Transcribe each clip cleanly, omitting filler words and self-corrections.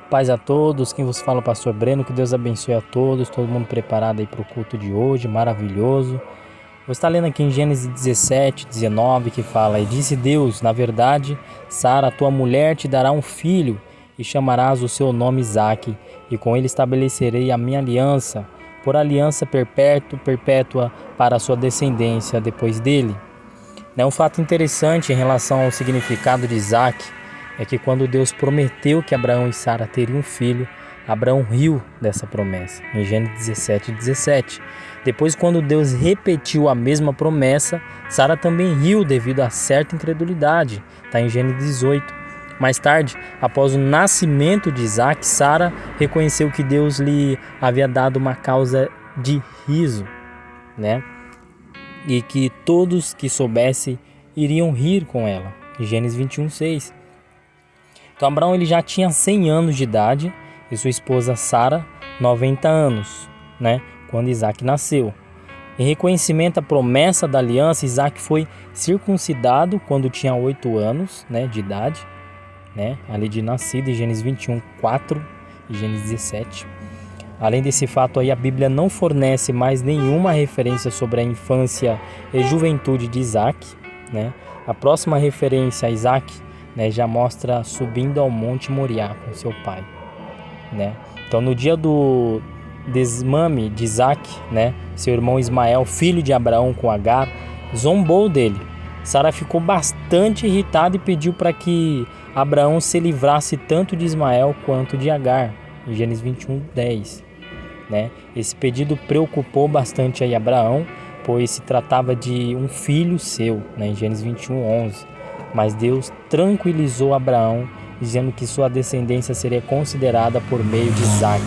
Paz a todos, quem vos fala é o pastor Breno, que Deus abençoe a todos, todo mundo preparado aí para o culto de hoje, maravilhoso. Vou estar lendo aqui em Gênesis 17, 19, que fala: E disse Deus, na verdade, Sara, tua mulher, te dará um filho, e chamarás o seu nome Isaque, e com ele estabelecerei a minha aliança, por aliança perpétua para a sua descendência depois dele. Um fato interessante em relação ao significado de Isaque é que quando Deus prometeu que Abraão e Sara teriam um filho, Abraão riu dessa promessa, em Gênesis 17, 17. Depois, quando Deus repetiu a mesma promessa, Sara também riu devido a certa incredulidade, está em Gênesis 18. Mais tarde, após o nascimento de Isaque, Sara reconheceu que Deus lhe havia dado uma causa de riso, e que todos que soubessem iriam rir com ela, em Gênesis 21, 6. Então Abraão ele já tinha 100 anos de idade e sua esposa Sara 90 anos, quando Isaque nasceu. Em reconhecimento à promessa da aliança, Isaque foi circuncidado quando tinha 8 anos de idade, ali de nascido, em Gênesis 21, 4 e Gênesis 17. Além desse fato aí, a Bíblia não fornece mais nenhuma referência sobre a infância e juventude de Isaque. A próxima referência a Isaque já mostra subindo ao Monte Moriá com seu pai. Então, no dia do desmame de Isaque, seu irmão Ismael, filho de Abraão com Agar, zombou dele. Sara ficou bastante irritada e pediu para que Abraão se livrasse tanto de Ismael quanto de Agar, em Gênesis 21, 10. Esse pedido preocupou bastante aí Abraão, pois se tratava de um filho seu, em Gênesis 21, 11. Mas Deus tranquilizou Abraão, dizendo que sua descendência seria considerada por meio de Isaque,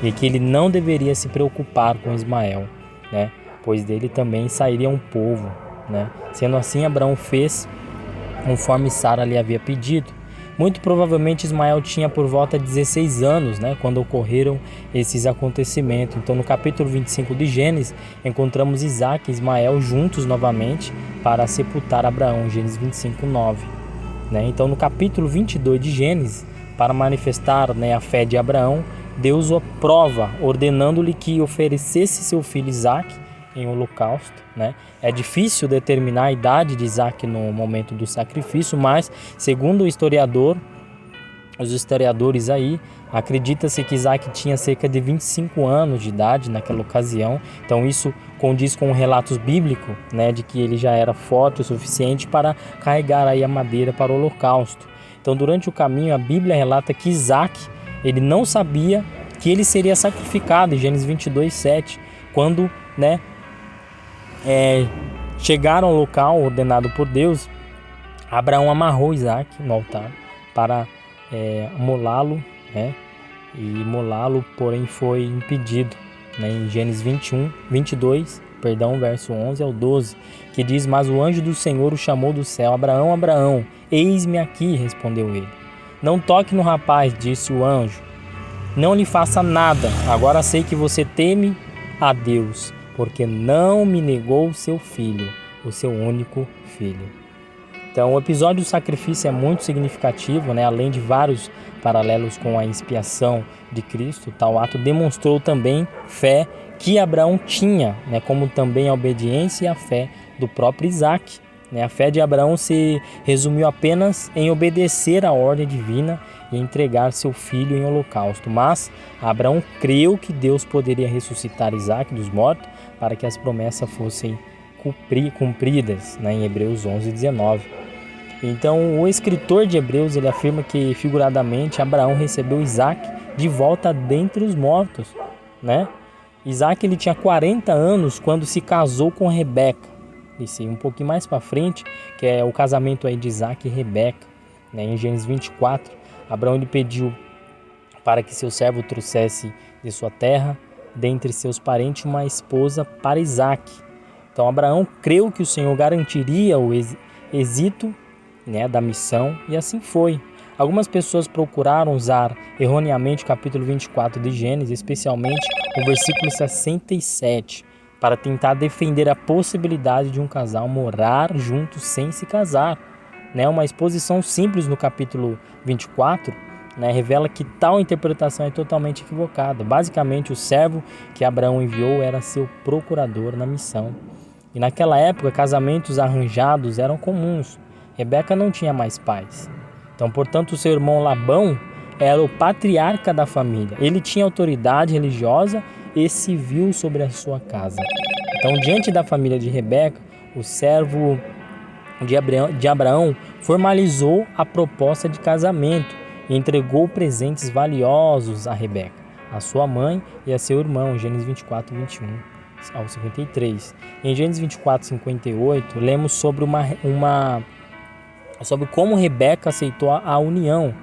e que ele não deveria se preocupar com Ismael, pois dele também sairia um povo. Sendo assim, Abraão fez conforme Sara lhe havia pedido. Muito provavelmente Ismael tinha por volta de 16 anos, quando ocorreram esses acontecimentos. Então, no capítulo 25 de Gênesis, encontramos Isaque e Ismael juntos novamente para sepultar Abraão, Gênesis 25, 9. Então, no capítulo 22 de Gênesis, para manifestar a fé de Abraão, Deus o prova, ordenando-lhe que oferecesse seu filho Isaque em holocausto. É difícil determinar a idade de Isaque no momento do sacrifício, mas segundo os historiadores aí, acredita-se que Isaque tinha cerca de 25 anos de idade naquela ocasião. Então isso condiz com relatos bíblicos, de que ele já era forte o suficiente para carregar aí a madeira para o holocausto. Então, durante o caminho, a Bíblia relata que Isaque ele não sabia que ele seria sacrificado, em Gênesis 22, 7, quando chegaram ao local ordenado por Deus. Abraão amarrou Isaque no altar para molá-lo, e molá-lo, porém, foi impedido, em Gênesis 22, verso 11 ao 12, que diz: Mas o anjo do Senhor o chamou do céu: Abraão, Abraão. Eis-me aqui, respondeu ele. Não toque no rapaz, disse o anjo. Não lhe faça nada. Agora sei que você teme a Deus, porque não me negou o seu filho, o seu único filho. Então, o episódio do sacrifício é muito significativo, além de vários paralelos com a expiação de Cristo. Tal ato demonstrou também fé que Abraão tinha, como também a obediência e a fé do próprio Isaque. A fé de Abraão se resumiu apenas em obedecer à ordem divina e entregar seu filho em holocausto. Mas Abraão creu que Deus poderia ressuscitar Isaque dos mortos para que as promessas fossem cumpridas, em Hebreus 11, 19. Então, o escritor de Hebreus ele afirma que, figuradamente, Abraão recebeu Isaque de volta dentre os mortos. Isaque ele tinha 40 anos quando se casou com Rebeca. E um pouquinho mais para frente, que é o casamento aí de Isaque e Rebeca, em Gênesis 24, Abraão ele pediu para que seu servo trouxesse de sua terra, dentre seus parentes, uma esposa para Isaque. Então Abraão creu que o Senhor garantiria o êxito da missão, e assim foi. Algumas pessoas procuraram usar erroneamente o capítulo 24 de Gênesis, especialmente o versículo 67, para tentar defender a possibilidade de um casal morar junto sem se casar. Uma exposição simples no capítulo 24 né, revela que tal interpretação é totalmente equivocada. Basicamente, o servo que Abraão enviou era seu procurador na missão. E naquela época, casamentos arranjados eram comuns. Rebeca não tinha mais pais. Então, portanto, seu irmão Labão era o patriarca da família. Ele tinha autoridade religiosa e civil sobre a sua casa. Então, diante da família de Rebeca, o servo de Abraão formalizou a proposta de casamento e entregou presentes valiosos a Rebeca, a sua mãe e a seu irmão, Gênesis 24, 21 ao 53. Em Gênesis 24, 58, lemos sobre sobre como Rebeca aceitou a união.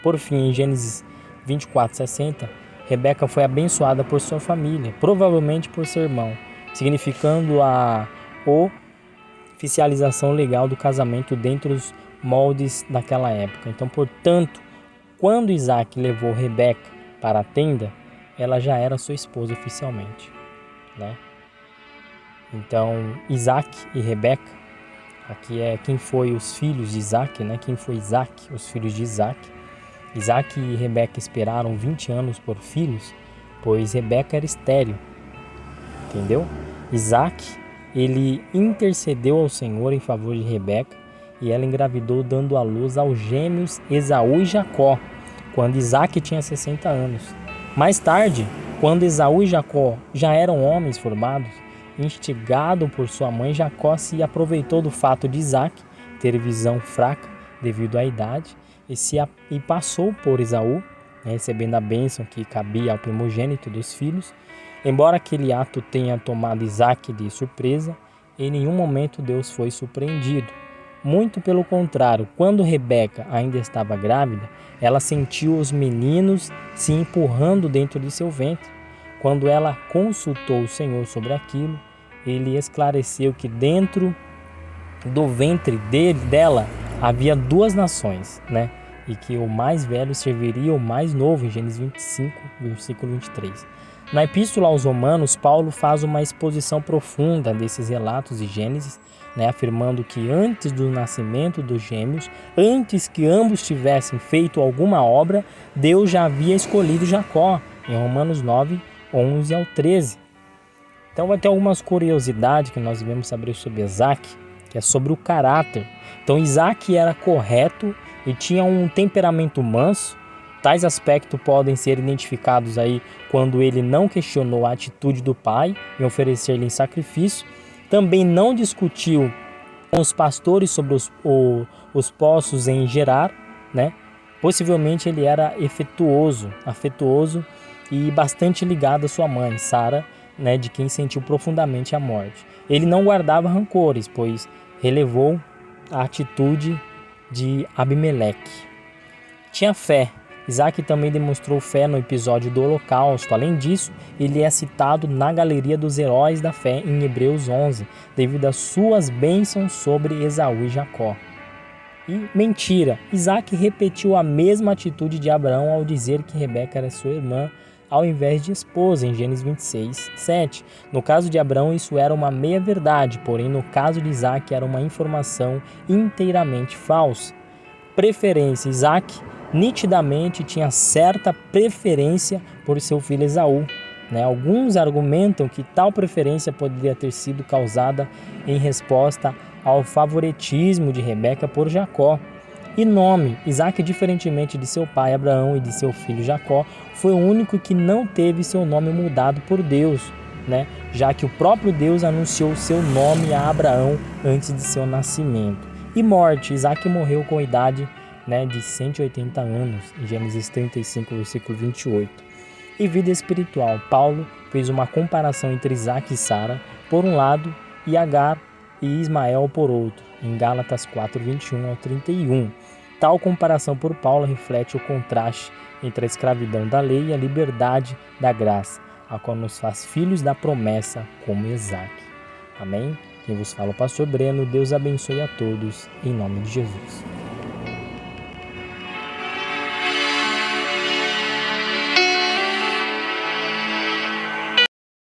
Por fim, em Gênesis 24, 60, Rebeca foi abençoada por sua família, provavelmente por seu irmão, significando a oficialização legal do casamento dentro dos moldes daquela época. Então, portanto, quando Isaac levou Rebeca para a tenda, ela já era sua esposa oficialmente, né? Então, Isaac e Rebeca, aqui é quem foi os filhos de Isaac, né? Quem foi Isaac, os filhos de Isaac. Isaac e Rebeca esperaram 20 anos por filhos, pois Rebeca era estéril, entendeu? Isaac, ele intercedeu ao Senhor em favor de Rebeca e ela engravidou, dando à luz aos gêmeos Esaú e Jacó, quando Isaac tinha 60 anos. Mais tarde, quando Esaú e Jacó já eram homens formados, instigado por sua mãe, Jacó se aproveitou do fato de Isaac ter visão fraca devido à idade e passou por Esaú, né, recebendo a bênção que cabia ao primogênito dos filhos. Embora aquele ato tenha tomado Isaac de surpresa, em nenhum momento Deus foi surpreendido. Muito pelo contrário, quando Rebeca ainda estava grávida, ela sentiu os meninos se empurrando dentro de seu ventre. Quando ela consultou o Senhor sobre aquilo, ele esclareceu que dentro do ventre dela havia duas nações, né? E que o mais velho serviria ao mais novo, em Gênesis 25, versículo 23. Na Epístola aos Romanos, Paulo faz uma exposição profunda desses relatos de Gênesis, né, afirmando que antes do nascimento dos gêmeos, antes que ambos tivessem feito alguma obra, Deus já havia escolhido Jacó, em Romanos 9, 11 ao 13. Então vai ter algumas curiosidades que nós devemos saber sobre Isaac, que é sobre o caráter. Então Isaac era correto e tinha um temperamento manso. Tais aspectos podem ser identificados aí quando ele não questionou a atitude do pai em oferecer-lhe em sacrifício. Também não discutiu com os pastores sobre os poços em Gerar, né? Possivelmente ele era afetuoso e bastante ligado à sua mãe, Sara, né, de quem sentiu profundamente a morte. Ele não guardava rancores, pois relevou a atitude de Abimeleque. Tinha fé. Isaac também demonstrou fé no episódio do Holocausto. Além disso, ele é citado na galeria dos heróis da fé em Hebreus 11, devido às suas bênçãos sobre Esaú e Jacó. E mentira, Isaac repetiu a mesma atitude de Abraão ao dizer que Rebeca era sua irmã, ao invés de esposa, em Gênesis 26, 7. No caso de Abraão, isso era uma meia-verdade, porém no caso de Isaac era uma informação inteiramente falsa. Preferência. Isaac nitidamente tinha certa preferência por seu filho Esaú, né? Alguns argumentam que tal preferência poderia ter sido causada em resposta ao favoritismo de Rebeca por Jacó. E nome. Isaac, diferentemente de seu pai Abraão e de seu filho Jacó, foi o único que não teve seu nome mudado por Deus, né? Já que o próprio Deus anunciou seu nome a Abraão antes de seu nascimento. E morte. Isaac morreu com a idade, né, de 180 anos, em Gênesis 35, versículo 28. E vida espiritual. Paulo fez uma comparação entre Isaac e Sara, por um lado, e Agar e Ismael por outro, em Gálatas 4, 21 ao 31. Tal comparação por Paulo reflete o contraste entre a escravidão da lei e a liberdade da graça, a qual nos faz filhos da promessa, como Isaac. Amém? Quem vos fala é o pastor Breno. Deus abençoe a todos, em nome de Jesus.